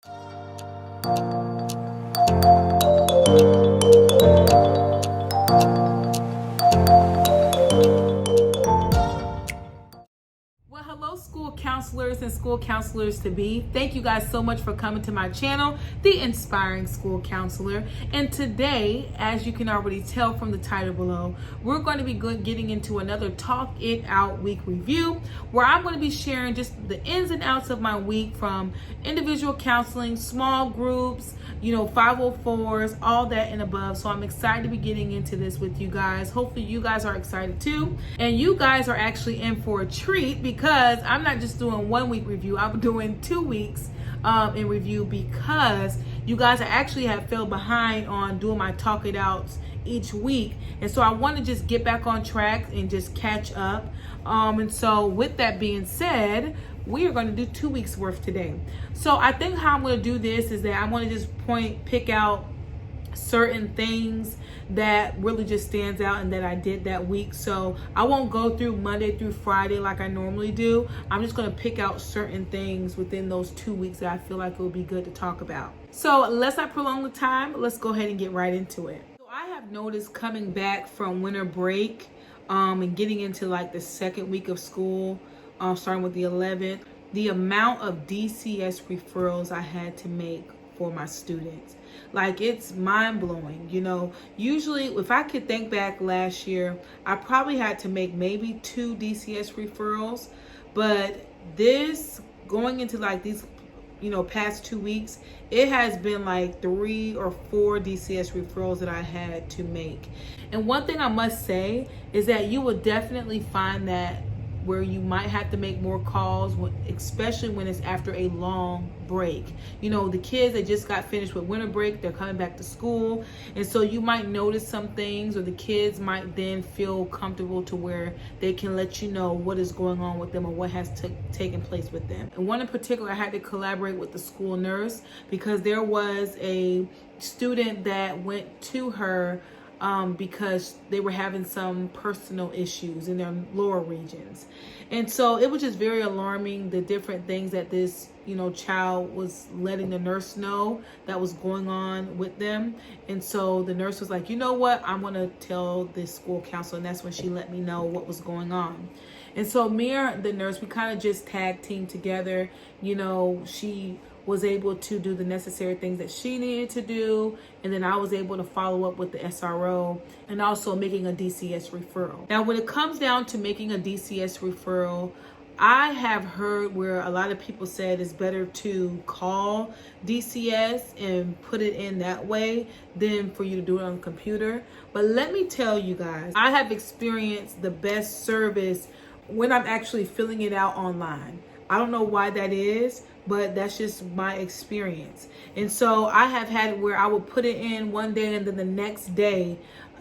Well, hello, school counselors and school counselors to be. Thank you guys so much for coming to my channel, The Inspiring School Counselor. And today, as you can already tell from the title below, we're going to be getting into another Talk It Out week review, where I'm going to be sharing just the ins and outs of my week, from individual counseling, small groups, 504s, all that and above. So I'm excited to be getting into this with you guys. Hopefully you guys are excited too. And you guys are actually in for a treat, because I'm not just doing 1 week review, I'm doing 2 weeks in review, because you guys actually have fell behind on doing my Talk It Outs each week. And so I want to just get back on track and just catch up. And so with that being said, we are going to do 2 weeks worth today. So I think how I'm going to do this is that I'm going to just pick out certain things that really just stands out and that I did that week. So I won't go through Monday through Friday like I normally do. I'm just going to pick out certain things within those 2 weeks that I feel like it will be good to talk about. So let's not prolong the time. Let's go ahead and get right into it. So I have noticed, coming back from winter break and getting into like the second week of school, starting with the 11th, the amount of DCS referrals I had to make for my students. Like, it's mind-blowing. Usually if I could think back last year, I probably had to make maybe 2 DCS referrals, but this, going into like these past 2 weeks, it has been like 3 or 4 DCS referrals that I had to make. And one thing I must say is that you will definitely find that where you might have to make more calls, especially when it's after a long break. The kids that just got finished with winter break, they're coming back to school. And so you might notice some things, or the kids might then feel comfortable to where they can let you know what is going on with them or what has taken place with them. And one in particular, I had to collaborate with the school nurse, because there was a student that went to her because they were having some personal issues in their lower regions. And so it was just very alarming, the different things that this child was letting the nurse know that was going on with them. And so the nurse was like, you know what, I'm going to tell this school counselor. And that's when she let me know what was going on. And so me and the nurse, we kind of just tag team together. She was able to do the necessary things that she needed to do, and then I was able to follow up with the SRO and also making a DCS referral. Now, when it comes down to making a DCS referral, I have heard where a lot of people said it's better to call DCS and put it in that way than for you to do it on the computer. But let me tell you guys, I have experienced the best service when I'm actually filling it out online. I don't know why that is, but that's just my experience. And so I have had it where I would put it in one day, and then the next day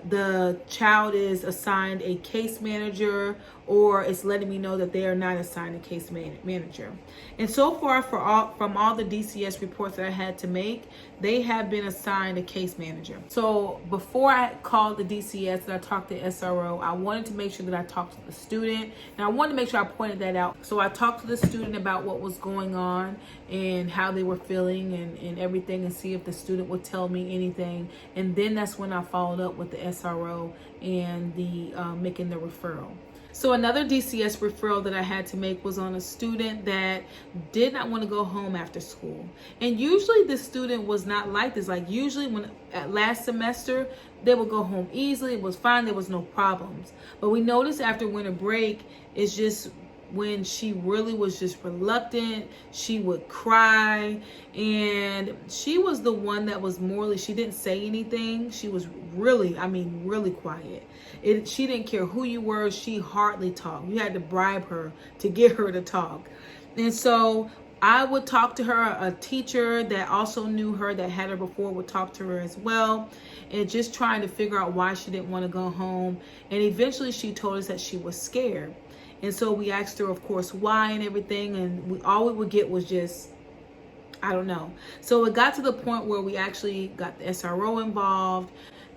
the child is assigned a case manager, or it's letting me know that they are not assigned a case manager. And so far, from all the DCS reports that I had to make, they have been assigned a case manager. So before I called the DCS and I talked to SRO, I wanted to make sure that I talked to the student, and I wanted to make sure I pointed that out. So I talked to the student about what was going on and how they were feeling and everything, and see if the student would tell me anything. And then that's when I followed up with the SRO and the making the referral. So another DCS referral that I had to make was on a student that did not want to go home after school. And usually this student was not like this. Like, usually when at last semester, they would go home easily. It was fine. There was no problems. But we noticed after winter break, it's just when she really was just reluctant, she would cry, and she was the one that was morally, she didn't say anything. She was really, really quiet. She didn't care who you were. She hardly talked. You had to bribe her to get her to talk. And so I would talk to her. A teacher that also knew her, that had her before, would talk to her as well, and just trying to figure out why she didn't want to go home. And eventually she told us that she was scared. And so we asked her, of course, why and everything. And all we would get was just, I don't know. So it got to the point where we actually got the SRO involved.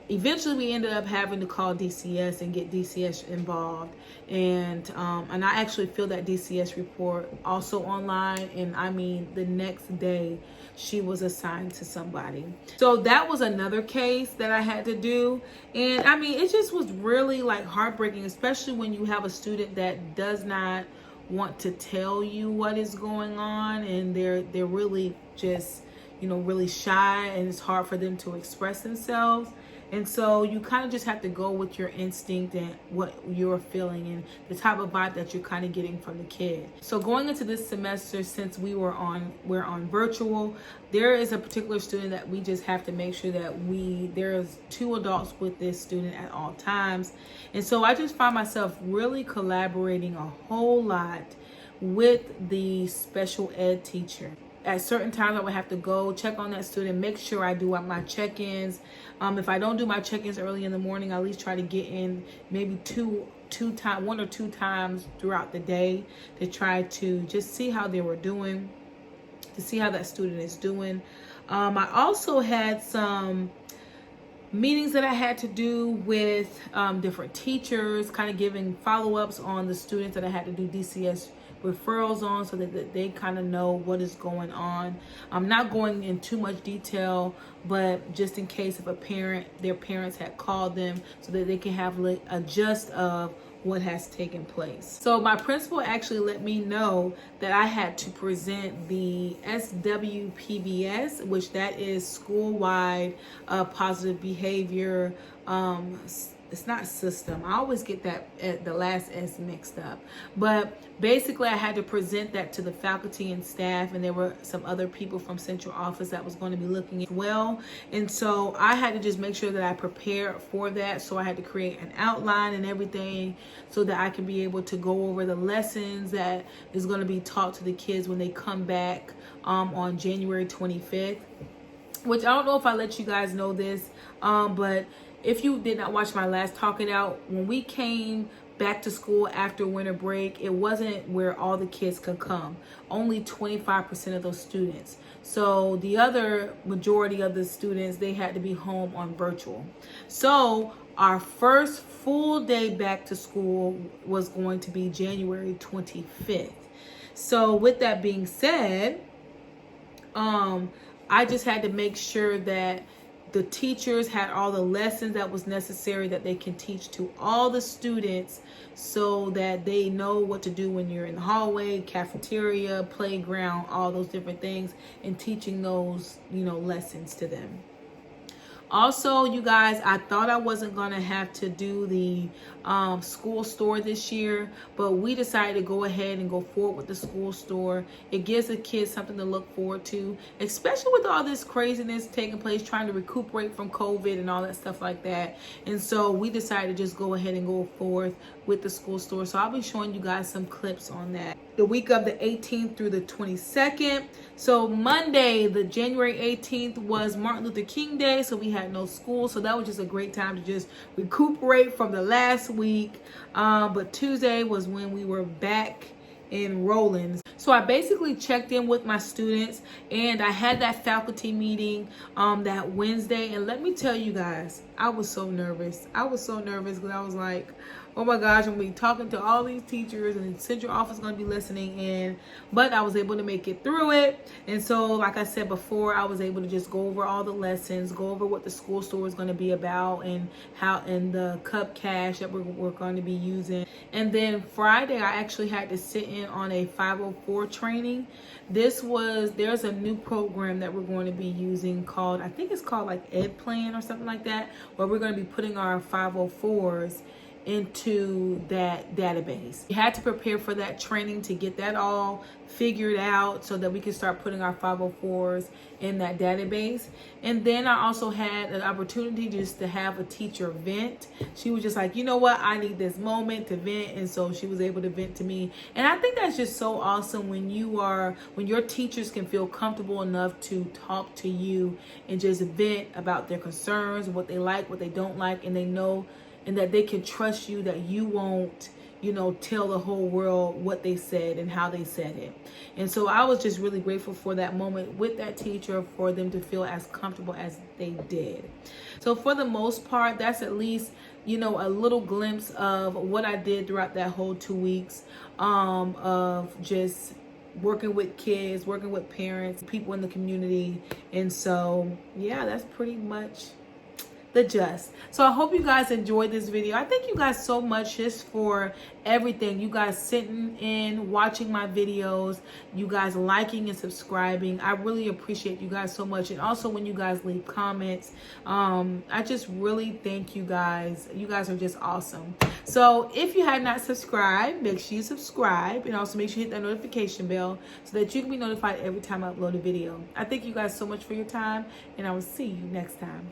eventually we ended up having to call DCS and get DCS involved. And I actually filled that DCS report also online. And I mean, the next day she was assigned to somebody. So that was another case that I had to do. And I mean, it just was really like heartbreaking, especially when you have a student that does not want to tell you what is going on, and they're really just, really shy, and it's hard for them to express themselves. And so you kind of just have to go with your instinct and what you're feeling and the type of vibe that you're kind of getting from the kid. So going into this semester, since we're on virtual, there is a particular student that we just have to make sure that there's 2 adults with this student at all times. And so I just find myself really collaborating a whole lot with the special ed teacher. At certain times I would have to go check on that student, make sure I do my check-ins. If I don't do my check-ins early in the morning, I at least try to get in maybe 1 or 2 times throughout the day to try to just see how they were doing, to see how that student is doing. I also had some meetings that I had to do with different teachers, kind of giving follow-ups on the students that I had to do DCS referrals on, so that they kind of know what is going on. I'm not going in too much detail, but just in case if their parents had called them, so that they can have a gist of what has taken place. So my principal actually let me know that I had to present the SWPBS, which that is school-wide positive behavior it's not system. I always get that at the last S mixed up. But basically I had to present that to the faculty and staff, and there were some other people from central office that was going to be looking as well. And so I had to just make sure that I prepared for that. So I had to create an outline and everything so that I can be able to go over the lessons that is going to be taught to the kids when they come back on January 25th. Which I don't know if I let you guys know this, but if you did not watch my last Talk It Out, when we came back to school after winter break, it wasn't where all the kids could come. Only 25% of those students. So the other majority of the students, they had to be home on virtual. So our first full day back to school was going to be January 25th. So with that being said, I just had to make sure that the teachers had all the lessons that was necessary that they can teach to all the students, so that they know what to do when you're in the hallway, cafeteria, playground, all those different things, and teaching those, lessons to them. Also, you guys, I thought I wasn't going to have to do the school store this year, but we decided to go ahead and go forward with the school store. It gives the kids something to look forward to, especially with all this craziness taking place, trying to recuperate from COVID and all that stuff like that. And so we decided to just go ahead and go forth with the school store. So I'll be showing you guys some clips on that. The week of the 18th through the 22nd. So Monday, the January 18th, was Martin Luther King Day, so we had no school. So that was just a great time to just recuperate from the last week. But Tuesday was when we were back enrolling. So I basically checked in with my students, and I had that faculty meeting that Wednesday. And let me tell you guys, I was so nervous. Because I was like, oh my gosh, I'm going to be talking to all these teachers, and the central office is going to be listening in. But I was able to make it through it. And so, like I said before, I was able to just go over all the lessons, go over what the school store is going to be about, and how, and the cup cash that we're going to be using. And then Friday, I actually had to sit in on a 504 training. There's a new program that we're going to be using called, I think it's called like Ed Plan or something like that, where we're going to be putting our 504s into that database. We had to prepare for that training to get that all figured out so that we can start putting our 504s in that database. And then I also had an opportunity just to have a teacher vent. She was just like, you know what, I need this moment to vent. And so she was able to vent to me. And I think that's just so awesome when your teachers can feel comfortable enough to talk to you and just vent about their concerns, what they like, what they don't like, and they know, and that they can trust you, that you won't, tell the whole world what they said and how they said it. And so I was just really grateful for that moment with that teacher, for them to feel as comfortable as they did. So for the most part, that's at least, a little glimpse of what I did throughout that whole 2 weeks of just working with kids, working with parents, people in the community. And so, yeah, that's pretty much the gist. So I hope you guys enjoyed this video. I thank you guys so much just for everything. You guys sitting in, watching my videos, you guys liking and subscribing. I really appreciate you guys so much. And also when you guys leave comments, I just really thank you guys. You guys are just awesome. So if you have not subscribed, make sure you subscribe, and also make sure you hit that notification bell so that you can be notified every time I upload a video. I thank you guys so much for your time, and I will see you next time.